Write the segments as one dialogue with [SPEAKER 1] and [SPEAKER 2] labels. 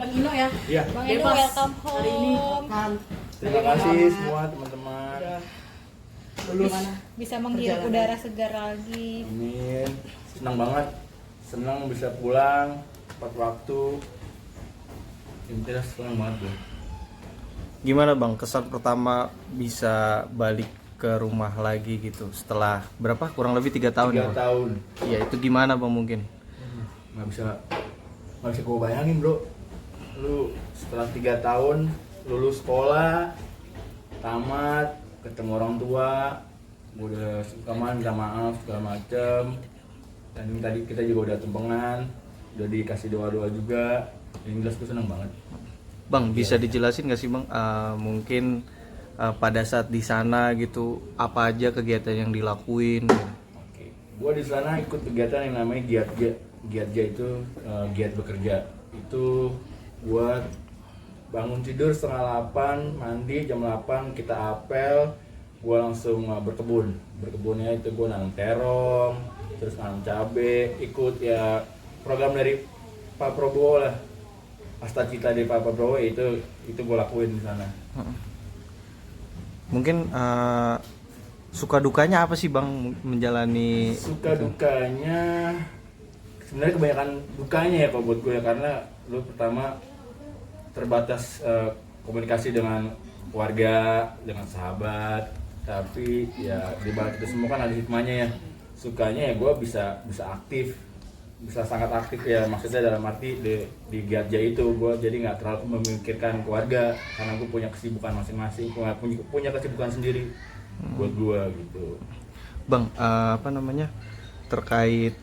[SPEAKER 1] Bang Ino ya.
[SPEAKER 2] Iya.
[SPEAKER 3] Bang Eno,
[SPEAKER 1] Bebas
[SPEAKER 3] welcome
[SPEAKER 1] hari ini.
[SPEAKER 3] home.
[SPEAKER 2] Terima kasih semua teman-teman.
[SPEAKER 1] Udah lulus.
[SPEAKER 3] Bisa menghirup
[SPEAKER 1] Perjalanan.
[SPEAKER 3] udara segar lagi.
[SPEAKER 2] Amin. Senang banget. Senang bisa pulang tepat waktu. Intinya senang banget gue.
[SPEAKER 4] Gimana Bang kesan pertama bisa balik ke rumah lagi gitu setelah berapa kurang lebih 3 tahun
[SPEAKER 2] 3
[SPEAKER 4] ya Bang?
[SPEAKER 2] tahun.
[SPEAKER 4] Iya itu gimana Bang mungkin?
[SPEAKER 2] Nggak bisa gue bayangin bro. Lu setelah 3 tahun lulus sekolah, tamat, ketemu orang tua, udah sungkaman, minta maaf segala macem. Dan ini tadi kita juga udah tumpengan, udah dikasih doa-doa juga. Yang jelas gue seneng banget.
[SPEAKER 4] Bang bisa dijelasin nggak sih Bang mungkin pada saat di sana gitu apa aja kegiatan yang dilakuin?
[SPEAKER 2] Oke, gue di sana ikut kegiatan yang namanya Giatja itu giat bekerja. Itu buat bangun tidur setengah 8, mandi jam 8, kita apel, gue langsung berkebun. Berkebunnya itu gue nanam terong, terus nanam cabe, ikut ya program dari Pak Prabowo lah. Asta cita dari Pak Prabowo itu gue lakuin di sana.
[SPEAKER 4] Mungkin suka dukanya apa sih Bang menjalani
[SPEAKER 2] Suka dukanya sebenarnya kebanyakan dukanya ya kalau buat gue ya, karena lu pertama terbatas komunikasi dengan keluarga, dengan sahabat, tapi ya di balik itu semua kan ada hikmahnya ya. Sukanya ya gue bisa aktif, bisa sangat aktif ya, maksudnya dalam arti di Giatja itu gue jadi nggak terlalu memikirkan keluarga karena gue punya kesibukan masing-masing, punya kesibukan sendiri buat gue gitu.
[SPEAKER 4] Bang apa namanya terkait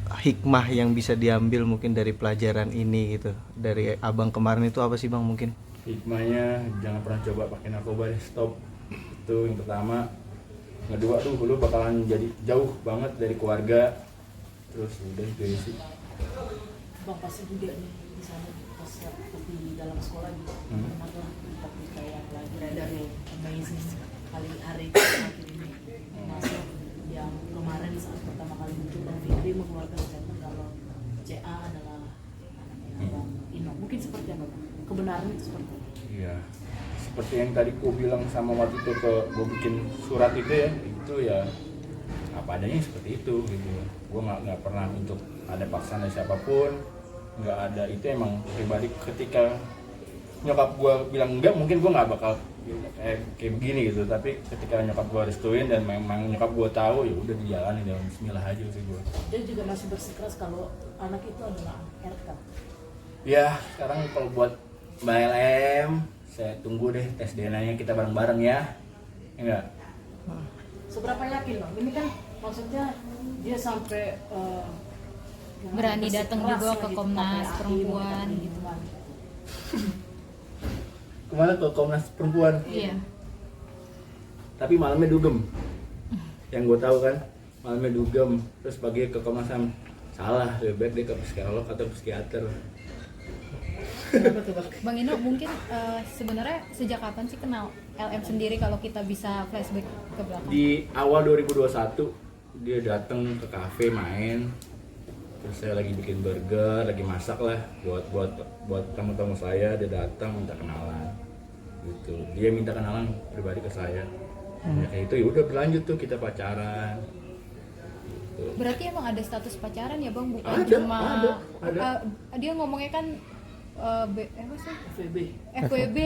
[SPEAKER 4] hikmah yang bisa diambil mungkin dari pelajaran ini gitu dari abang kemarin itu apa sih Bang mungkin?
[SPEAKER 2] Hikmahnya jangan pernah coba pakai narkoba deh, stop. Itu yang pertama. Kedua tuh lu bakalan jadi jauh banget dari keluarga. Terus udah itu aja sih.
[SPEAKER 1] Bang pasti juga nih di sana pas di dalam sekolah gitu. Atau tapi kayak lagi dari amazing kali hari terakhir ini masuk yang kemarin saat pertama kali muncul Bang Fikri mengeluarkan statement kalau CA adalah anaknya Bang Ino. Mungkin seperti apa Bang? Kebenaran itu seperti apa?
[SPEAKER 2] Iya. Seperti yang tadi ku bilang sama waktu itu gue bikin surat itu ya apa adanya seperti itu gitu. Gue nggak pernah untuk ada paksaan dari siapapun, nggak ada. Itu emang pribadi. Ketika nyokap gue bilang enggak, mungkin gue nggak bakal kayak begini gitu. Tapi ketika nyokap gue restuin dan memang nyokap gue tahu, ya udah dijalanin dalam bismillah aja sih gue.
[SPEAKER 1] Dia juga masih bersikeras kalau anak itu adalah RK.
[SPEAKER 2] Ya sekarang kalau buat Mbak LM, saya tunggu deh tes DNA-nya kita bareng-bareng ya. Enggak?
[SPEAKER 1] Seberapa yakin Bang? Ini kan maksudnya dia sampai
[SPEAKER 3] Berani datang
[SPEAKER 1] bersikeras
[SPEAKER 3] juga
[SPEAKER 1] lah
[SPEAKER 3] ke
[SPEAKER 1] gitu,
[SPEAKER 3] Komnas
[SPEAKER 1] KPAI,
[SPEAKER 3] Perempuan.
[SPEAKER 1] gitu kan.
[SPEAKER 2] Kemana ke Komnas Perempuan?
[SPEAKER 3] Iya.
[SPEAKER 2] Tapi malamnya dugem. Yang gue tahu kan, malamnya dugem. Terus pagi ke Komnas HAM. Salah, lebih baik dia ke psikolog atau psikiater.
[SPEAKER 1] Kenapa tuh Bang?
[SPEAKER 3] Bang Ino mungkin sebenarnya sejak kapan sih kenal LM sendiri kalau kita bisa flashback ke belakang?
[SPEAKER 2] Di awal 2021 dia datang ke kafe main. Terus saya lagi bikin burger, lagi masak lah buat tamu-tamu saya. Dia datang minta kenalan, gitu. Dia minta kenalan pribadi ke saya. Ya, kayak itu ya udah berlanjut tuh kita pacaran. Gitu.
[SPEAKER 3] Berarti emang ada status pacaran ya Bang, bukan
[SPEAKER 2] Ada,
[SPEAKER 3] cuma
[SPEAKER 2] ada.
[SPEAKER 3] Dia ngomongnya kan apa sih?
[SPEAKER 1] FWB,
[SPEAKER 3] FWB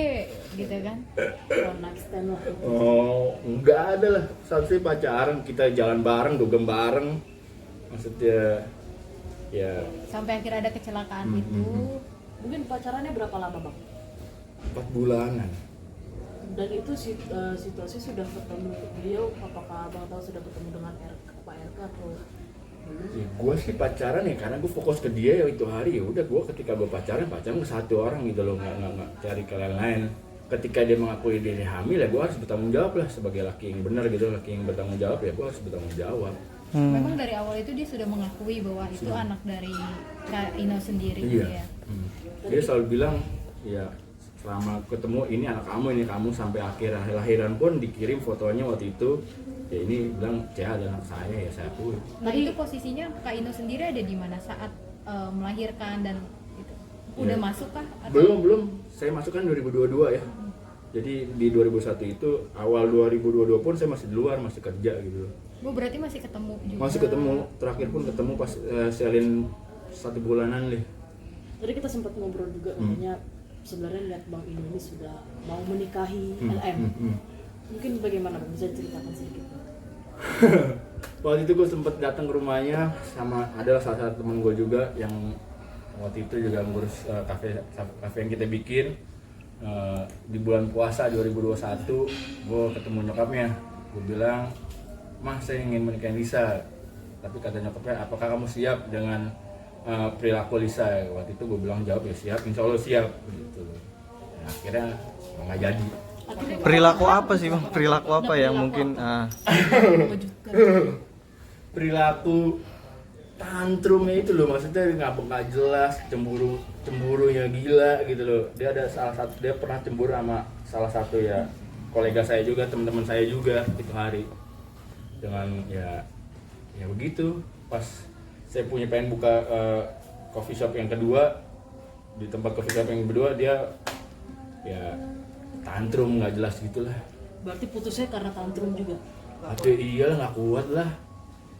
[SPEAKER 3] gitu kan?
[SPEAKER 1] one night stand lah.
[SPEAKER 2] Oh, enggak ada lah. Statusnya pacaran, kita jalan bareng, dugem bareng. Maksudnya ya
[SPEAKER 3] Sampai akhirnya ada kecelakaan itu.
[SPEAKER 1] Mungkin pacarannya berapa lama Bang?
[SPEAKER 2] 4 bulanan.
[SPEAKER 1] Dan itu situasi sudah ketemu beliau, apakah Abang tahu sudah ketemu dengan Pak RK atau belum?
[SPEAKER 2] Ya, gue sih pacaran ya karena gue fokus ke dia ya itu hari. Ya udah, gue ketika gue pacaran ke satu orang gitu loh, nggak cari ke lain. Ketika dia mengakui diri hamil ya gue harus bertanggung jawab lah sebagai laki yang benar gitu. Laki yang bertanggung jawab ya gue harus bertanggung jawab.
[SPEAKER 3] Memang dari awal itu dia sudah mengakui bahwa itu anak dari Kak Ino sendiri gitu ya.
[SPEAKER 2] Dia selalu bilang ya selama ketemu ini anak kamu sampai akhir lahiran pun dikirim fotonya waktu itu. Ya ini bilang CA adalah anak saya, ya saya akui.
[SPEAKER 3] Nah itu posisinya Kak Ino sendiri ada di mana saat melahirkan dan gitu? Udah
[SPEAKER 2] Ya.
[SPEAKER 3] masuk kah?
[SPEAKER 2] Belum. Saya masuk kan 2022 ya. Jadi di 2001 itu awal 2022 pun saya masih di luar, masih kerja gitu.
[SPEAKER 3] Bu berarti masih ketemu juga.
[SPEAKER 2] Masih ketemu, terakhir pun ketemu pas selin 1 bulanan deh.
[SPEAKER 1] Tadi kita sempat ngobrol juga katanya sebenarnya lihat Bang ini sudah mau menikahi LM. Mungkin bagaimana Bang, bisa ceritakan sedikit?
[SPEAKER 2] Waktu itu gue sempet datang ke rumahnya sama adalah salah satu temen gue juga yang waktu itu juga ngurus kafe yang kita bikin. Di bulan puasa 2021 gue ketemu nyokapnya, gue bilang, "Mah, saya ingin menikahi Lisa." Tapi kata nyokapnya, "Apakah kamu siap dengan perilaku Lisa?" Waktu itu gue bilang jawab, "Ya siap, insya Allah siap." Gitu. Ya, akhirnya nggak jadi.
[SPEAKER 1] Akhirnya
[SPEAKER 4] Perilaku apa sih bang? Perilaku apa yang mungkin
[SPEAKER 2] Perilaku tantrumnya itu loh, maksudnya ngabek nggak jelas, cemburunya gila gitu loh. Dia pernah cemburu sama salah satu ya kolega saya juga, teman-teman saya juga itu hari dengan ya begitu. Pas saya pengen buka coffee shop yang kedua, di tempat coffee shop yang kedua dia ya tantrum nggak jelas gitulah.
[SPEAKER 1] berarti putusnya karena tantrum juga.
[SPEAKER 2] Aduh iyalah, nggak kuat lah.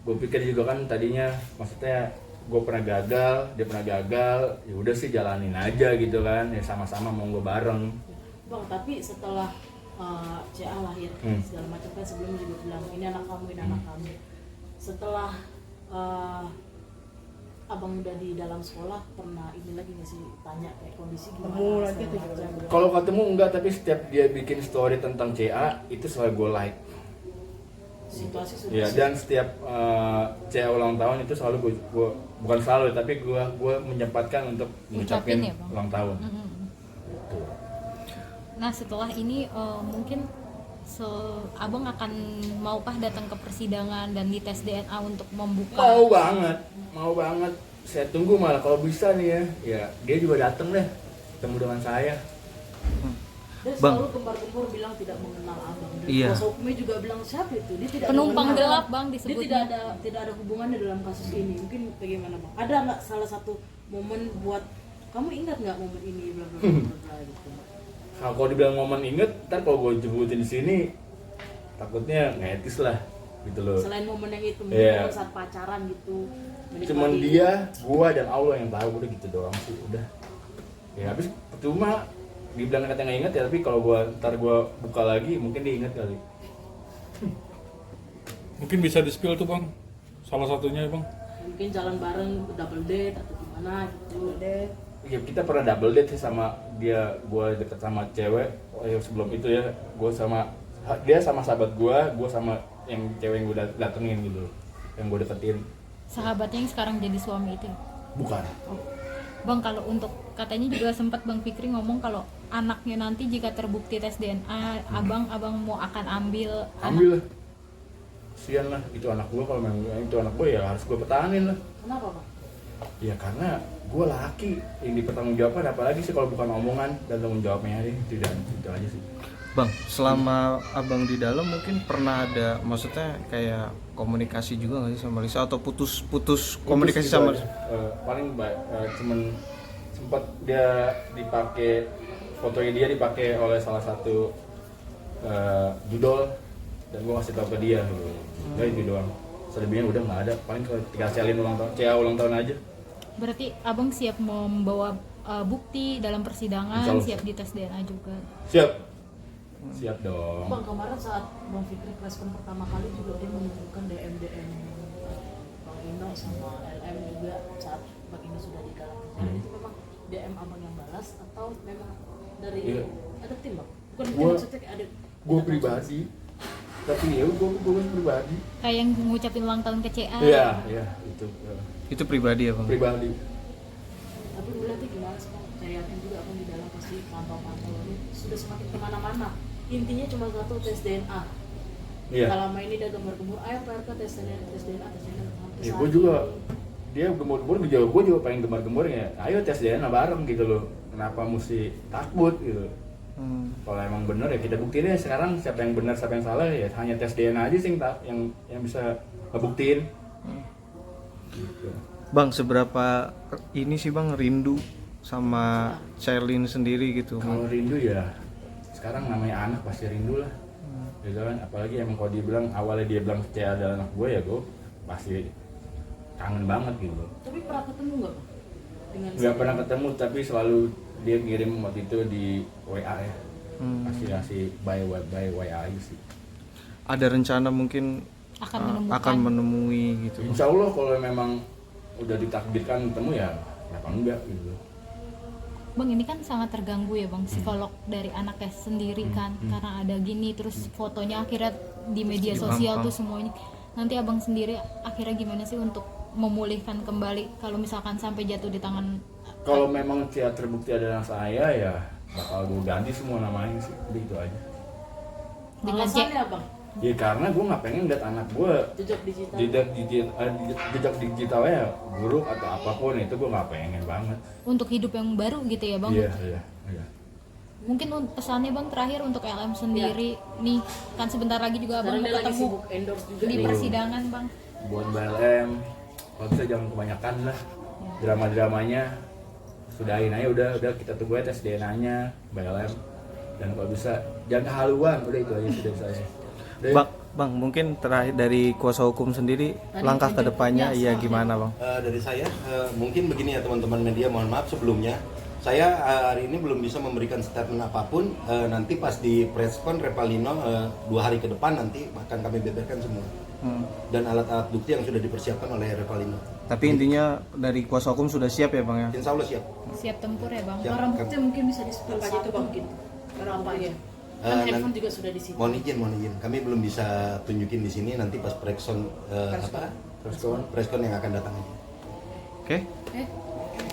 [SPEAKER 2] Gue pikir juga kan tadinya, maksudnya gue pernah gagal, dia pernah gagal, ya udah sih jalanin aja gitu kan, ya sama-sama mau gue bareng.
[SPEAKER 1] Bang, tapi setelah CA lahir segala macam kan sebelumnya juga bilang ini anak kamu, ini anak kamu. Setelah abang udah di dalam sekolah, pernah ini lagi nggak sih tanya kayak kondisi gimana?
[SPEAKER 2] Kalau ketemu enggak, tapi setiap dia bikin story tentang CA itu selalu gue like.
[SPEAKER 1] Situasi sudah
[SPEAKER 2] Ya, dan setiap CA ulang tahun itu selalu gue bukan selalu, tapi gue menyempatkan untuk
[SPEAKER 3] Ngucapin
[SPEAKER 2] mengucapin
[SPEAKER 3] ya, Bang?
[SPEAKER 2] ulang tahun. Gitu.
[SPEAKER 3] Nah setelah ini mungkin abang akan maukah datang ke persidangan dan dites DNA untuk membuka?
[SPEAKER 2] Mau banget. Saya tunggu malah kalau bisa nih ya dia juga datang deh ketemu dengan saya.
[SPEAKER 1] Dia
[SPEAKER 4] Bang.
[SPEAKER 1] selalu gembar-gembor bilang tidak mengenal abang. Dan
[SPEAKER 4] Iya.
[SPEAKER 1] Kuasa hukumnya juga bilang siapa itu? Dia tidak
[SPEAKER 3] Penumpang
[SPEAKER 1] mengenal.
[SPEAKER 3] gelap, Bang,
[SPEAKER 1] Dia
[SPEAKER 3] disebutnya.
[SPEAKER 1] tidak ada hubungannya dalam kasus ini. Mungkin bagaimana Bang? Ada nggak salah satu momen buat kamu ingat nggak momen ini bla bla bla bla gitu?
[SPEAKER 2] Kalau dibilang momen inget, ntar kalau gue sebutin di sini takutnya nggak etis lah gitu loh.
[SPEAKER 1] Selain momen yang itu, mungkin
[SPEAKER 2] Iya.
[SPEAKER 1] saat pacaran gitu. menikmati.
[SPEAKER 2] Cuman dia, gua dan Allah yang tahu, udah gitu doang sih, udah. Ya habis percuma dibilang kata nggak inget ya, tapi kalau ntar gua buka lagi mungkin dia inget kali.
[SPEAKER 5] Mungkin bisa di-spill tuh bang, salah satunya bang.
[SPEAKER 1] Mungkin jalan bareng double date atau gimana gitu.
[SPEAKER 2] Ya kita pernah double date sih sama dia, gua deket sama cewek. Oh ya sebelum itu ya, dia sama sahabat gua sama yang cewek yang gua datengin gitu, yang gua deketin.
[SPEAKER 3] Sahabatnya yang sekarang jadi suami itu ya?
[SPEAKER 2] Bukan.
[SPEAKER 3] Bang, kalau untuk katanya juga sempat Bang Fikri ngomong kalau anaknya nanti jika terbukti tes DNA, abang mau akan ambil
[SPEAKER 2] Ambil lah. Kasian lah, itu anak gua, kalau memang itu anak gua ya harus gua pertahanin lah.
[SPEAKER 1] Kenapa Bang?
[SPEAKER 2] Ya karena gue laki, yang dipertanggungjawabkan apalagi sih kalau bukan omongan dan tanggung jawabnya aja, tidak itu aja sih.
[SPEAKER 4] Bang, selama abang di dalam mungkin pernah ada, maksudnya kayak komunikasi juga nggak sih sama Lisa atau putus komunikasi
[SPEAKER 2] Putus
[SPEAKER 4] sama
[SPEAKER 2] gitu aja. Paling cuman sempat dia dipakai, fotonya dia dipakai oleh salah satu judol dan gue ngasih tau ke dia gitu. Ya itu doang. Selebihnya udah nggak ada. Paling kalau tinggal selin ulang tahun, CA ulang tahun aja.
[SPEAKER 3] Berarti abang siap membawa bukti dalam persidangan,
[SPEAKER 2] Insya Allah.
[SPEAKER 3] siap dites DNA juga.
[SPEAKER 2] Siap dong.
[SPEAKER 1] Bang, kemarin saat Bang Fikri preskon pertama kali juga dia menunjukkan DM Bang Ino sama LM juga saat Bang Ino sudah di dalam persidangan. Itu memang DM abang yang balas atau memang dari
[SPEAKER 2] Iya.
[SPEAKER 1] ada tim Bang? Bukan
[SPEAKER 2] Gua-
[SPEAKER 1] maksudnya kayak ada
[SPEAKER 2] Gue pribadi, tapi ya gue pribadi.
[SPEAKER 3] Kayak yang ngucapin ulang tahun ke CA.
[SPEAKER 2] Iya itu
[SPEAKER 4] itu pribadi ya bang?
[SPEAKER 2] pribadi.
[SPEAKER 1] tapi melihatnya gimana sih Bang? Saya yakin juga abang di dalam pasti pantau-pantau ini sudah semakin kemana-mana. Intinya cuma satu, tes DNA.
[SPEAKER 2] Iya.
[SPEAKER 1] Selama ini dia gemar-gemur, ayo PRK tes DNA. Sampai
[SPEAKER 2] Ya
[SPEAKER 1] saat
[SPEAKER 2] gue juga,
[SPEAKER 1] ini,
[SPEAKER 2] dia gemur-gemur, gue juga pengen gemar-gemur ya. Ayo tes DNA bareng gitu loh. Kenapa mesti takut gitu? Kalau emang bener ya kita buktiin ya sekarang, siapa yang benar siapa yang salah ya hanya tes DNA aja sih yang bisa ngebuktiin. Gitu.
[SPEAKER 4] Bang, seberapa ini sih bang rindu sama Sherlyn sendiri gitu.
[SPEAKER 2] Kalau rindu ya sekarang namanya anak pasti rindu lah. Gitu kan, apalagi emang kalau dia bilang awalnya dia bilang Cia adalah anak gue ya gue pasti kangen banget gitu.
[SPEAKER 1] Tapi pernah ketemu nggak Bang? Dengan
[SPEAKER 2] Nggak pernah ketemu tapi selalu dia ngirim waktu itu di WA ya. Pasti kasih by WA aja sih.
[SPEAKER 4] Ada rencana mungkin
[SPEAKER 3] Akan menemukan.
[SPEAKER 4] akan menemui gitu.
[SPEAKER 2] Insya Allah kalau memang udah ditakdirkan ketemu ya kenapa enggak gitu.
[SPEAKER 3] Bang, ini kan sangat terganggu ya Bang, psikolog dari anaknya sendiri kan, karena ada gini, terus fotonya akhirnya di media sosial tuh semuanya. Nanti abang sendiri akhirnya gimana sih untuk memulihkan kembali kalau misalkan sampai jatuh di tangan?
[SPEAKER 2] Kalau memang Cia terbukti adalah saya ya bakal gue ganti semua namanya sih, udah itu aja.
[SPEAKER 3] Dengan
[SPEAKER 1] alasannya Bang?
[SPEAKER 2] Ya karena gue nggak pengen lihat anak gue
[SPEAKER 1] Jejak digital.
[SPEAKER 2] jejak digitalnya buruk atau apapun itu gue nggak pengen banget.
[SPEAKER 3] untuk hidup yang baru gitu ya Bang.
[SPEAKER 2] Iya.
[SPEAKER 3] Mungkin pesannya Bang terakhir untuk LM sendiri nih, kan sebentar lagi juga
[SPEAKER 1] Sekarang
[SPEAKER 3] Abang
[SPEAKER 1] dia lagi
[SPEAKER 3] ketemu
[SPEAKER 1] sibuk endorse juga
[SPEAKER 3] di
[SPEAKER 1] nih.
[SPEAKER 3] persidangan Bang.
[SPEAKER 2] Buat BLM, kalau bisa jangan kebanyakan lah drama-dramanya, sudahin aja udah kita tunggu aja tes DNA-nya BLM, dan kalau bisa jangan kehaluan, udah itu aja sudah saya.
[SPEAKER 4] Bang, mungkin terakhir dari kuasa hukum sendiri langkah kedepannya ya gimana Bang?
[SPEAKER 6] Dari saya mungkin begini ya teman-teman media, mohon maaf sebelumnya saya hari ini belum bisa memberikan statement apapun. Nanti pas di preskon Revalino 2 hari ke depan nanti akan kami beberkan semua dan alat-alat bukti yang sudah dipersiapkan oleh Revalino.
[SPEAKER 4] Tapi intinya dari kuasa hukum sudah siap ya Bang ya?
[SPEAKER 6] Insya Allah siap.
[SPEAKER 3] Siap tempur ya Bang.
[SPEAKER 6] Siap.
[SPEAKER 1] Barang bukti mungkin bisa di-spill
[SPEAKER 2] Apa
[SPEAKER 1] satu
[SPEAKER 2] itu,
[SPEAKER 1] Bang
[SPEAKER 2] Bang?
[SPEAKER 1] mungkin. Barang apa aja? Kan
[SPEAKER 6] nanti-
[SPEAKER 1] handphone juga sudah di situ.
[SPEAKER 6] Mohon izin, kami belum bisa tunjukin di sini, nanti pas preskon
[SPEAKER 2] Preskon
[SPEAKER 6] preskon yang akan datang.
[SPEAKER 4] Oke.
[SPEAKER 1] Eh,